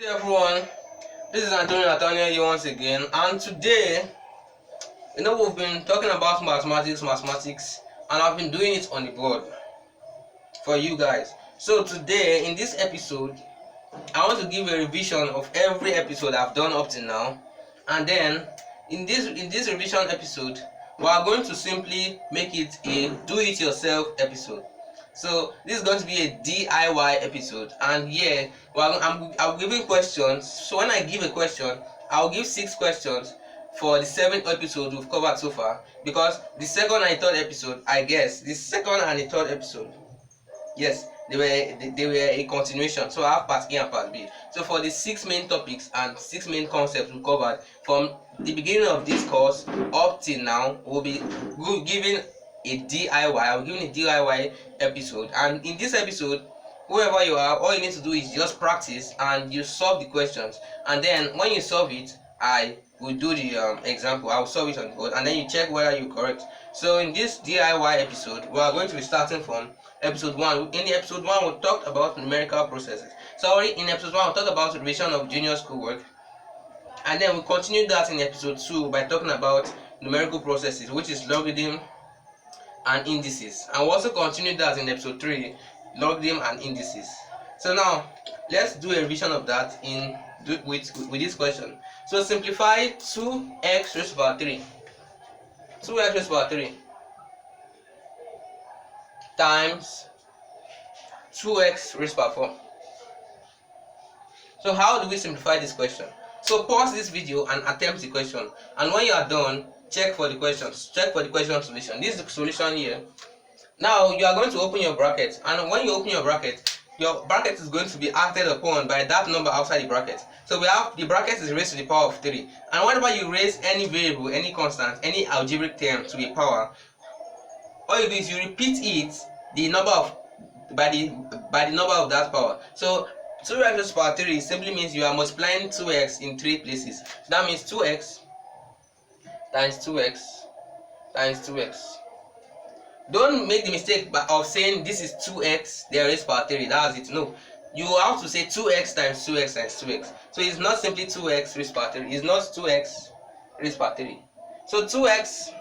Hey everyone, this is Antonio here once again, and today, we've been talking about mathematics, and I've been doing it on the board for you guys. So today, in this episode, I want to give a revision of every episode I've done up to now, and then in this revision episode, we are going to simply make it a do-it-yourself episode. So this is going to be a DIY episode, and yeah, I'm giving questions. So when I give a question, I'll give 6 questions for the 7 episodes we've covered so far, because the second and third episode, the second and the third episode, yes, they were a continuation. So I have part A and part B. So for the 6 main topics and 6 main concepts we covered from the beginning of this course up till now, we'll be giving a DIY. I'll be giving a DIY episode, and in this episode, whoever you are, all you need to do is just practice and you solve the questions, and then when you solve it, I will do the example. I will solve it on the board, and then you check whether you're correct. So in this DIY episode, we are going to be starting from episode 1. In episode 1, we talked about numerical processes. In episode 1, we talked about revision of junior schoolwork, and then we continued that in episode 2 by talking about numerical processes, which is logarithm and indices, and we also continued that in episode 3, logarithm and indices. So now let's do a revision of that with this question. So simplify 2x raised to the power 3 times 2x raised to the power 4. So how do we simplify this question? So pause this video and attempt the question, and when you are done, check for the question solution. This is the solution here. Now you are going to open your bracket, and when you open your bracket is going to be acted upon by that number outside the bracket. So we have the bracket is raised to the power of 3, and whenever you raise any variable, any constant, any algebraic term to a power, all you do is you repeat it by the number of that power. So 2x raised to the power 3 simply means you are multiplying 2x in 3 places. So that means 2x times 2x times 2x. Don't make the mistake of saying this is 2x then raised to the power 3. That's it. No, you have to say 2x times 2x times 2x. So it's not simply 2x raised to the power 3. It's not 2x raised to the power 3. So 2x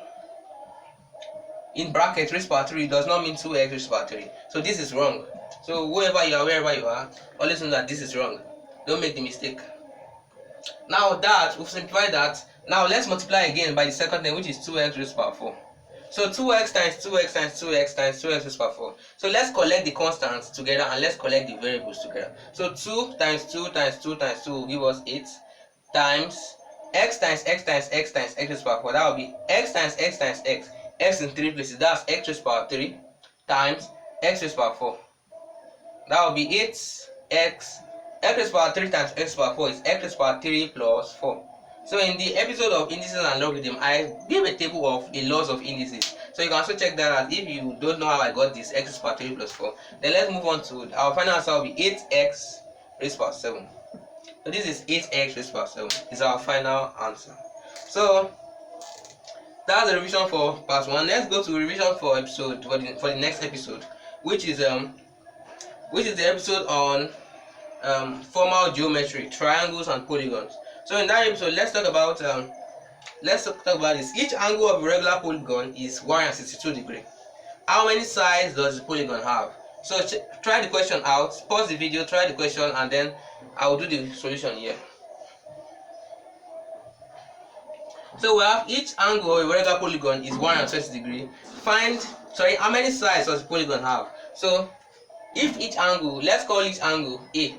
in bracket raised to the power 3 does not mean 2x raised to the power 3. So this is wrong. So wherever you are, always know that this is wrong. Don't make the mistake. Now that we've simplified that, now let's multiply again by the second thing, which is 2x raised to the power 4. So 2x times 2x times 2x times 2x raised to the power 4. So let's collect the constants together and let's collect the variables together. So 2 times 2 times 2 times 2 will give us 8 times x times x times x times x raised to the power 4. That will be x times x times x in 3 places. That's x raised to the power 3 times x raised to the power 4. That will be 8x. X raised to the power 3 times x raised to the power 4 is x raised to the power 3 plus 4. So in the episode of indices and logarithm, I gave a table of the laws of indices. So you can also check that out if you don't know how I got this x raised to the power 3 plus 4. Then let's move on to our final answer will be 8x raised to the power 7. So this is 8x raised to the power 7 is our final answer. So that's the revision for part 1. Let's go to revision for the next episode, which is the episode on formal geometry, triangles and polygons. So in that episode, let's talk about this. Each angle of a regular polygon is 162 degrees. How many sides does the polygon have? So try the question out, pause the video, try the question, and then I will do the solution here. So we have each angle of a regular polygon is 120 degrees. How many sides does the polygon have? So if each angle, let's call each angle A.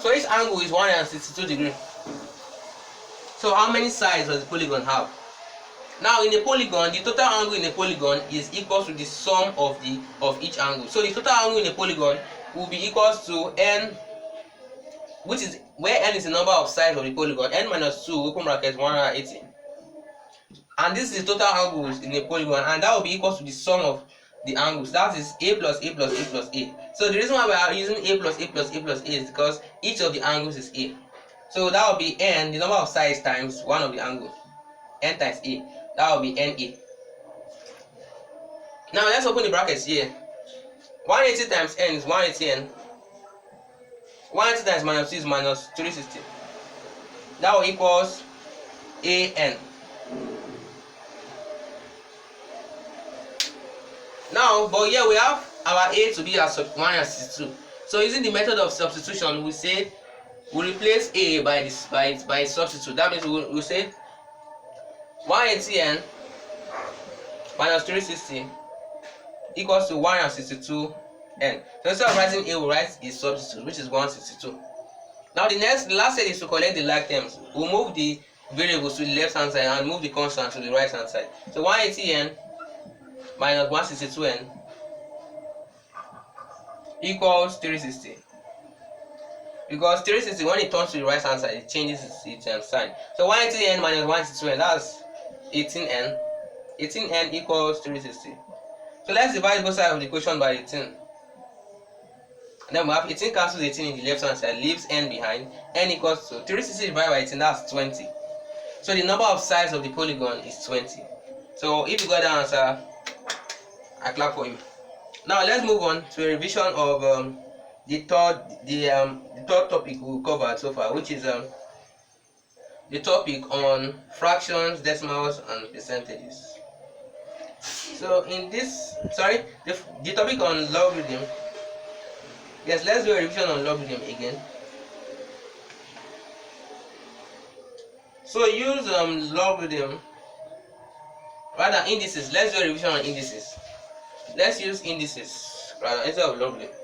So each angle is 162 degrees. So how many sides does the polygon have? Now in a polygon, the total angle in a polygon is equal to the sum of each angle. So the total angle in a polygon will be equal to n, which is where n is the number of sides of the polygon, n minus 2 open bracket 180. And this is the total angles in a polygon, and that will be equal to the sum of the angles. That is a plus a plus a plus a. So the reason why we are using a plus a plus a plus a is because each of the angles is a. So that will be n, the number of sides times one of the angles. N times a. That will be na. Now let's open the brackets here. 180 times n is 180n 180 times minus 2 is minus 360. That will equals an. Now, but here we have our a to be as 162. So using the method of substitution, we say we replace a by this by substitute. That means we say 180n minus 360 equals to 162n. So instead of writing a, we write its substitute, which is 162. Now the last step is to collect the like terms. We'll move the variables to the left hand side and move the constant to the right hand side. So 180n minus 162n equals 360. Because 360, when it turns to the right hand side, it changes its sign. So 180n minus 162n, that's 18n. 18n equals 360. So let's divide both sides of the equation by 18. And then we have 18 cancels 18 in the left hand side, leaves n behind. N equals to 360 divided by 18, that's 20. So the number of sides of the polygon is 20. So if you got the answer, I clap for you. Now let's move on to a revision of the third topic we covered so far, which is the topic on fractions, decimals, and percentages. So in this, the topic on logarithm. Yes, let's do a revision on logarithm again. So use logarithm, rather indices. Let's do a revision on indices. Let's use indices rather instead of logarithm.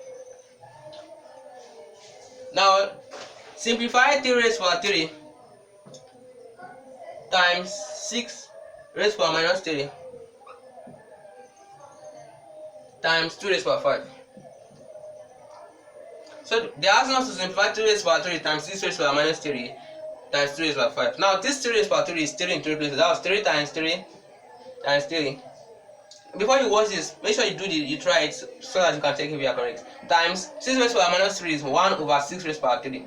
Now simplify 3 raised to power 3 times 6 raised to power minus 3 times 2 raised to power 5. So they ask us to simplify 3 raised to power 3 times 6 raised to power minus 3 times 2 raised to power 5. Now this 3 raised to power 3 is 3 in 3 places. That was 3 times 3 times 3. Before you watch this, make sure you try it so that you can check if you are correct. Times 6 raised to power minus 3 is 1 over 6 raised to power 3.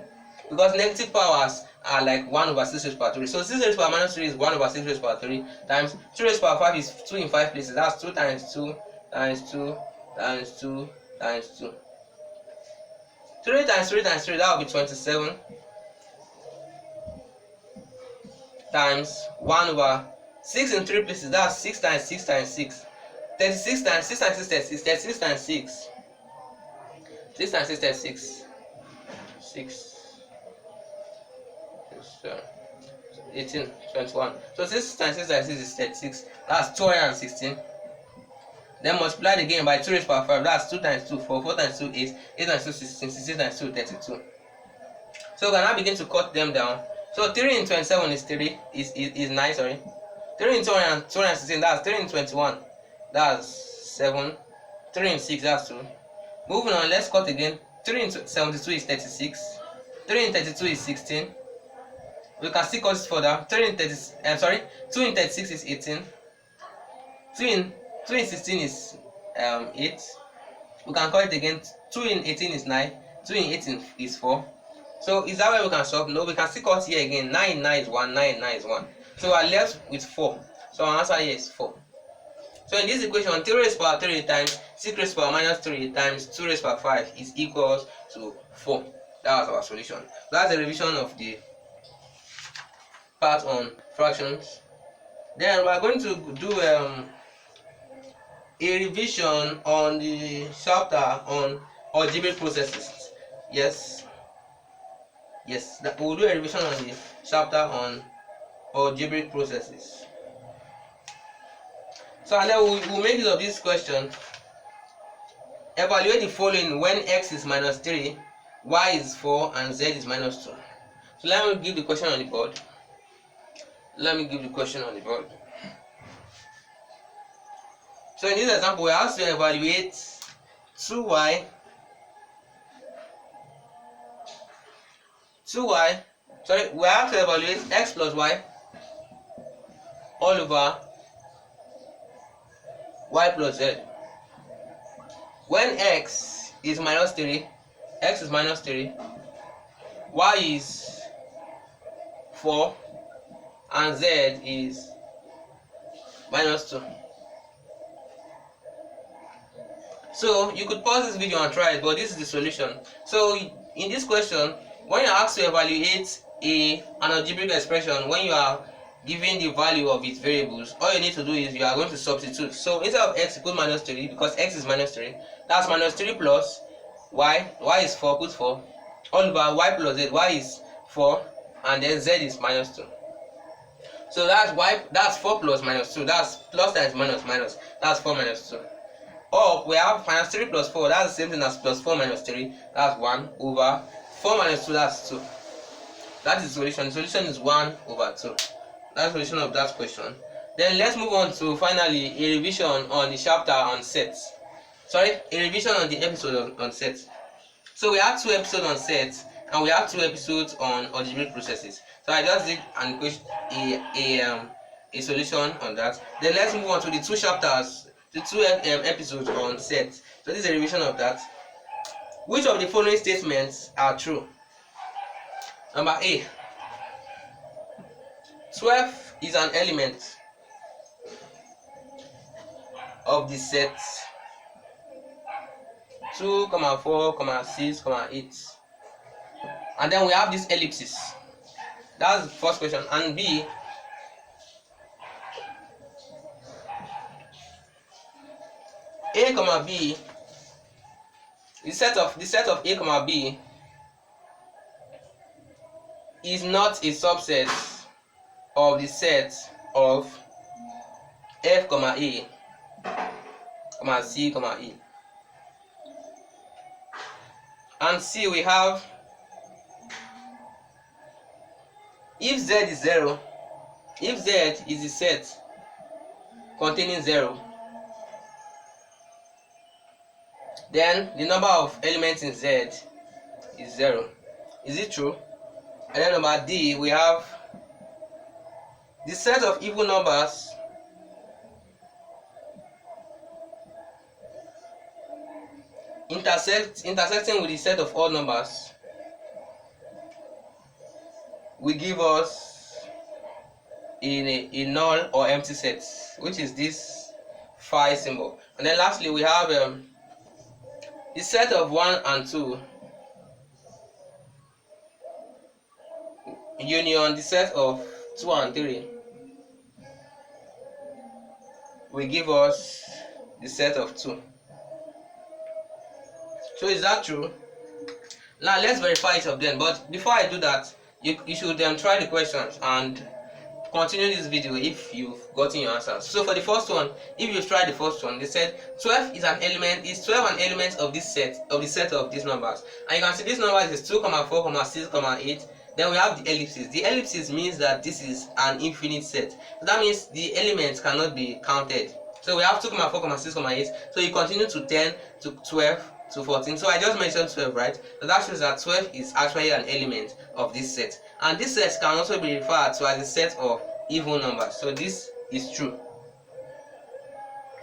Because negative powers are like 1 over 6 raised to power 3. So 6 raised to power minus 3 is 1 over 6 raised to power 3 times 2 raised to power 5 is 2 in 5 places. That's 2 times 2 times 2 times 2 times 2. 3 times 3 times 3, that will be 27 times 1 over 6 in 3 places. That's 6 times 6 times 6. 36 times 6 times 6 36. 36 times 6. 6 times 6 36. 6. 18, 21. So 6 times 6 times 6 is 36. That's 216. Then multiply it again by 2 raised to power 5. That's 2 times 2, 4. 4 times 2, 8. 8 times 2, 16. 16 times 2, 32. So we can now begin to cut them down. So 3 in 27 is 3. Is 9, sorry. 3 in 216, that's 3 in 21. That's 7. 3 in 6, that's 2. Moving on, let's cut again. 3 in 72 is 36. 3 in 32 is 16. We can still cut it further. 2 in 36 is 18. 2 in 16 is 8. We can cut it again. 2 in 18 is 9. 2 in 18 is 4. So is that where we can solve? No, we can still cut here again. 9 in 9 is 1. 9 in 9 is 1. So we are left with 4. So our answer here is 4. So in this equation, 3 raised to power 3 times 6 raised to power minus 3 times 2 raised to power 5 is equals to 4. That was our solution. That's the revision of the part on fractions. Then we are going to do a revision on the chapter on algebraic processes. Yes, we'll do a revision on the chapter on algebraic processes. So and then we'll make use of this question. Evaluate the following when x is minus 3, y is 4, and z is minus 2. So let me give the question on the board. So in this example, we have to evaluate 2y. We have to evaluate x plus y all over y plus z. When x is minus 3, y is 4, and z is minus 2. So you could pause this video and try it, but this is the solution. So in this question, when you're asked to evaluate an algebraic expression, when you are given the value of its variables, all you need to do is you are going to substitute. So instead of x equal minus 3, because x is minus 3, that's minus 3 plus y is 4, put 4, all over y plus z, y is 4, and then z is minus 2. So that's 4 plus minus 2, that's plus times minus minus, that's 4 minus 2. Or we have minus 3 plus 4, that's the same thing as plus 4 minus 3, that's 1 over 4 minus 2, that's 2. That is the solution. The solution is 1 over 2. That's the solution of that question. Then let's move on to finally a revision on the chapter on sets. A revision on the episode on sets. So we have 2 episodes on sets and we have 2 episodes on algebraic processes. So I just did a solution on that. Then let's move on to the 2 chapters, the 2 episodes on sets. So this is a revision of that. Which of the following statements are true? Number A, 12 is an element of the set 2, 4, 6, 8. And then we have this ellipsis. That's the first question. And B, A, B, the set of A, B is not a subset of the set of F, A, C, E. And C, we have if Z is 0, if Z is a set containing 0, then the number of elements in Z is 0. Is it true? And then number D, we have the set of even numbers intersecting with the set of odd numbers will give us a null or empty set, which is this phi symbol. And then lastly, we have the set of 1 and 2 union the set of 2 and 3 will give us the set of 2. So is that true? Now let's verify each of them, but before I do that, you should try the questions and continue this video if you've gotten your answers. So for the first one, if you tried the first one, they said 12 is an element of this set, of the set of these numbers. And you can see this number is 2, 4, 6, 8. Then we have the ellipsis. The ellipsis means that this is an infinite set. So that means the elements cannot be counted. So we have 2, 4, 6, 8. So you continue to 10 to 12 to 14. So I just mentioned 12, right? So that shows that 12 is actually an element of this set. And this set can also be referred to as a set of even numbers. So this is true.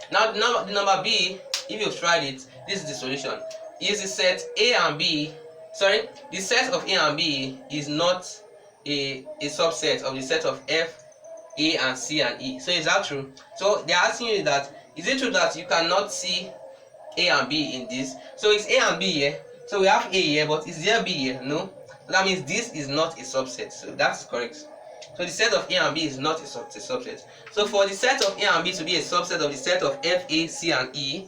Now the number B, if you've tried it, this is the solution. Is the set A and B. The set of A and B is not a subset of the set of F, A, and C and E. So is that true? So they're asking you that, is it true that you cannot see A and B in this? So it's A and B here. So we have A here, but is there B here? No. So that means this is not a subset. So that's correct. So the set of A and B is not a subset. So for the set of A and B to be a subset of the set of F, A, C, and E,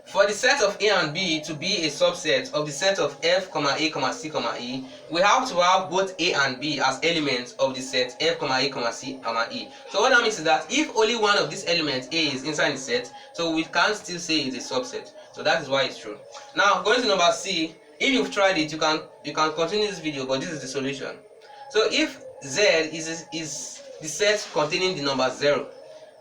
for the set of A and B to be a subset of the set of F, A, C, E, we have to have both A and B as elements of the set F, A, C, E. So what that means is that if only one of these elements A is inside the set, so we can't still say it's a subset. So that is why it's true. Now going to number C, if you've tried it, you can continue this video, but this is the solution. So if Z is the set containing the number 0,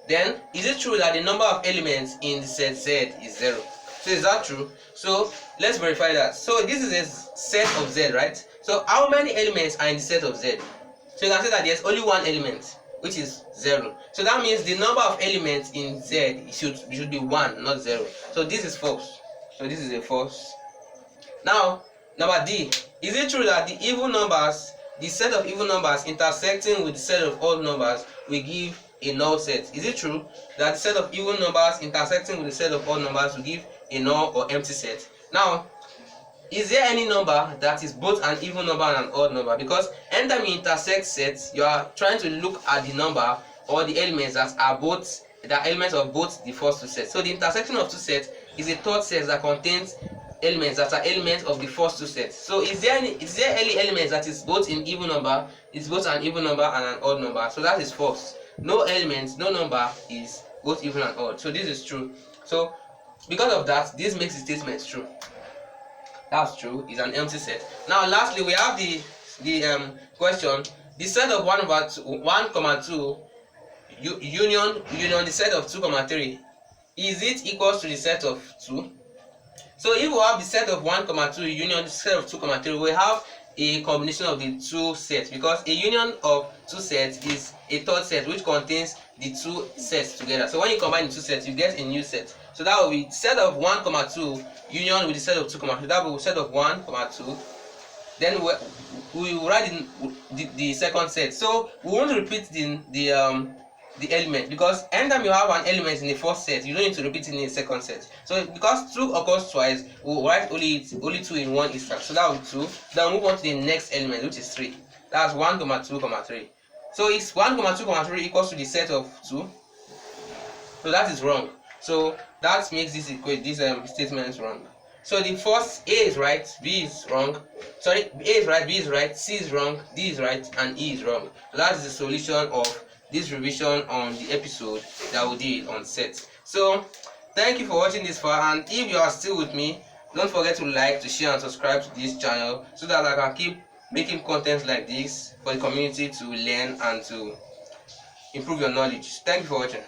then is it true that the number of elements in the set Z is 0? So is that true? So let's verify that. So this is a set of Z, right? So how many elements are in the set of Z? So you can say that there's only one element, which is 0. So that means the number of elements in Z should be 1, not 0. So this is false. So this is a false. Now number D, is it true that the even numbers, the set of even numbers intersecting with the set of odd numbers will give a null set? Is it true that the set of even numbers intersecting with the set of odd numbers will give a null or empty set? Now is there any number that is both an even number and an odd number? Because anytime you intersect sets, you are trying to look at the number or the elements that are elements of both the first two sets. So the intersection of two sets is a third set that contains elements that are elements of the first two sets. So is there any element that is both in even number, is both an even number and an odd number? So that is false. No element, no number is both even and odd. So this is true. So because of that, this makes the statement true. That's true. It's an empty set. Now lastly, we have the question: the set of 1, 2 union the set of 2, 3, is it equals to the set of 2? So if we have the set of 1, 2 union the set of 2, 3, we have a combination of the two sets, because a union of two sets is a third set which contains the two sets together. So when you combine the two sets, you get a new set. So that will be set of 1, 2 union with the set of 2, 3. That will be set of 1, 2. Then we will write in the second set. So we won't repeat the element, because anytime you have an element in the first set, you don't need to repeat it in the second set. So because 2 occurs twice, we'll write only 2 in one instance. So that will be 2. Then we'll move on to the next element, which is 3. That's 1, 2, 3. So it's 1, 2, 3 equals to the set of 2. So that is wrong. So that makes this statement wrong. So the first A is right, B is wrong. Sorry, A is right, B is right, C is wrong, D is right, and E is wrong. So that is the solution of this revision on the episode that we did on sets. So thank you for watching this far, and if you are still with me, don't forget to like, to share, and subscribe to this channel so that I can keep making content like this for the community to learn and to improve your knowledge. Thank you for watching.